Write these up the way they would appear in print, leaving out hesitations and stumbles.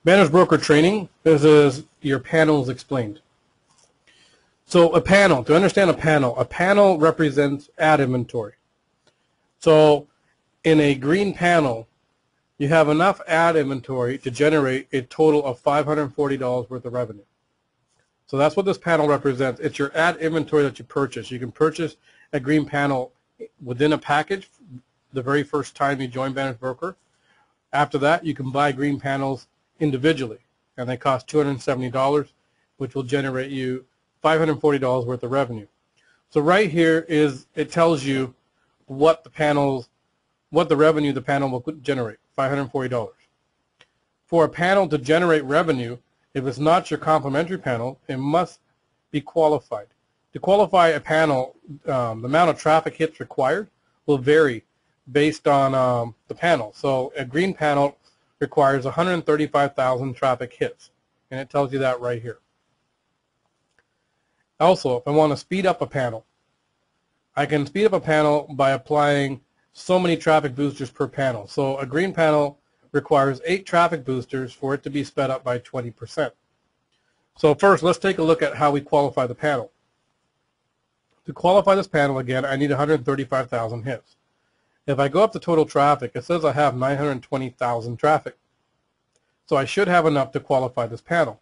Banners Broker Training. This is your panels explained. So a panel, to understand a panel represents ad inventory. So in a green panel, you have enough ad inventory to generate a total of $540 worth of revenue. So that's what this panel represents. It's your ad inventory that you purchase. You can purchase a green panel within a package the very first time you join Banners Broker. After that, you can buy green panels individually, and they cost $270, which will generate you $540 worth of revenue. So right here is, it tells you what the revenue the panel will generate, $540. For a panel to generate revenue, if it's not your complementary panel, it must be qualified. To qualify a panel, the amount of traffic hits required will vary based on the panel. So a green panel requires 135,000 traffic hits, and it tells you that right here. Also, if I want to speed up a panel, I can speed up a panel by applying so many traffic boosters per panel. So a green panel requires 8 traffic boosters for it to be sped up by 20%. So first, let's take a look at how we qualify the panel. To qualify this panel, again, I need 135,000 hits. If I go up to total traffic, it says I have 920,000 traffic. So I should have enough to qualify this panel,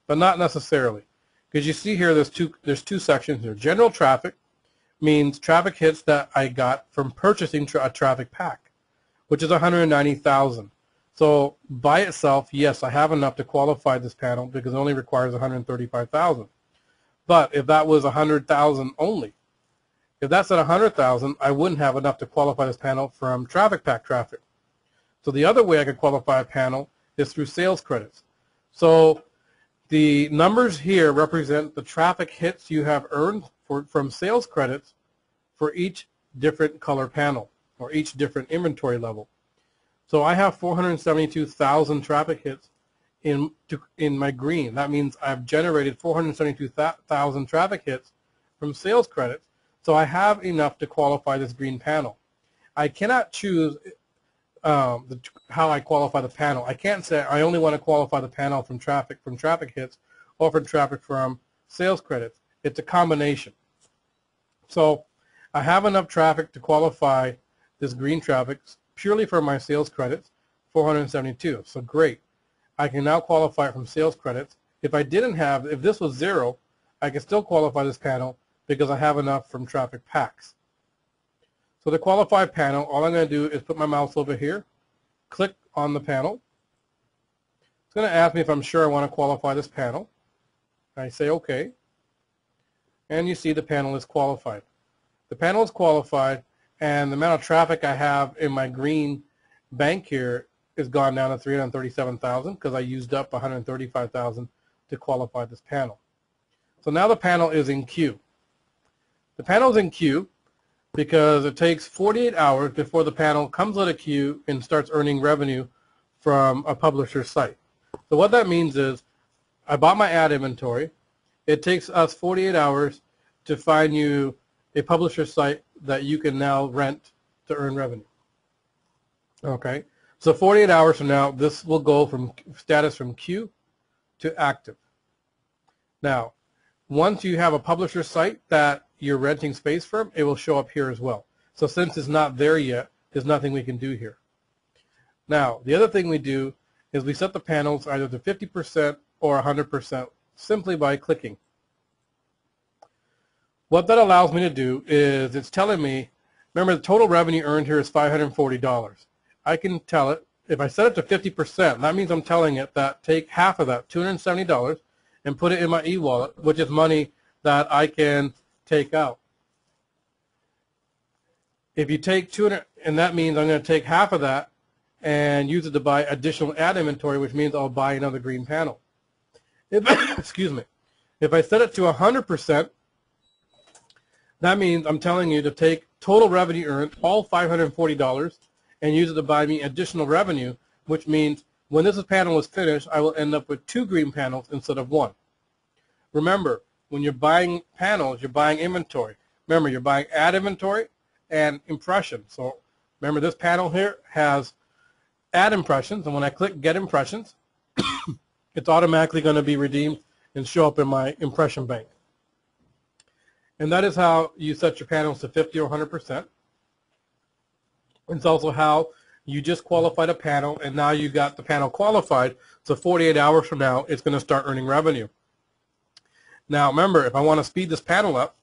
but not necessarily. Because you see here, there's two sections here. General traffic means traffic hits that I got from purchasing a traffic pack, which is 190,000. So by itself, yes, I have enough to qualify this panel because it only requires 135,000. But if that was 100,000 only, if that's at 100,000, I wouldn't have enough to qualify this panel from traffic pack traffic. So the other way I could qualify a panel is through sales credits. So the numbers here represent the traffic hits you have earned from sales credits for each different color panel or each different inventory level. So I have 472,000 traffic hits in my green. That means I've generated 472,000 traffic hits from sales credits. So I have enough to qualify this green panel. I cannot choose how I qualify the panel. I can't say I only want to qualify the panel from traffic hits or from traffic from sales credits. It's a combination. So I have enough traffic to qualify this green traffic purely for my sales credits, 472. So great. I can now qualify it from sales credits. If this was 0, I can still qualify this panel because I have enough from traffic packs. So to qualify a panel, all I'm going to do is put my mouse over here, click on the panel. It's going to ask me if I'm sure I want to qualify this panel. I say OK, and you see the panel is qualified. The panel is qualified, and the amount of traffic I have in my green bank here is gone down to 337,000 because I used up 135,000 to qualify this panel. So now the panel is in queue. The panel is in queue because it takes 48 hours before the panel comes out of queue and starts earning revenue from a publisher's site. So what that means is I bought my ad inventory. It takes us 48 hours to find you a publisher site that you can now rent to earn revenue. Okay, so 48 hours from now, this will go from status from queue to active. Now, once you have a publisher site that you're renting space from, it will show up here as well. So since it's not there yet, there's nothing we can do here. Now, the other thing we do is we set the panels either to 50% or 100% simply by clicking. What that allows me to do is it's telling me, remember the total revenue earned here is $540. I can tell it, if I set it to 50%, that means I'm telling it that take half of that, $270, and put it in my e-wallet, which is money that I can take out. If you take 200, and that means I'm going to take half of that and use it to buy additional ad inventory, which means I'll buy another green panel. Excuse me. If I set it to 100%, that means I'm telling you to take total revenue earned, all $540, and use it to buy me additional revenue, which means when this panel is finished, I will end up with 2 green panels instead of 1. Remember, when you're buying panels, you're buying inventory. Remember, you're buying ad inventory and impressions. So remember, this panel here has ad impressions, and when I click Get Impressions, it's automatically going to be redeemed and show up in my impression bank. And that is how you set your panels to 50 or 100%. It's also how you just qualified a panel, and now you got the panel qualified, so 48 hours from now, it's going to start earning revenue. Now, remember, if I want to speed this panel up,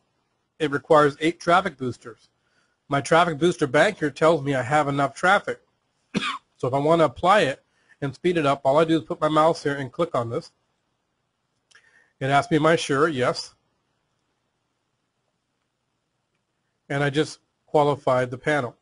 it requires 8 traffic boosters. My traffic booster banker tells me I have enough traffic. So if I want to apply it and speed it up, all I do is put my mouse here and click on this. It asks me, am I sure? Yes. And I just qualified the panel.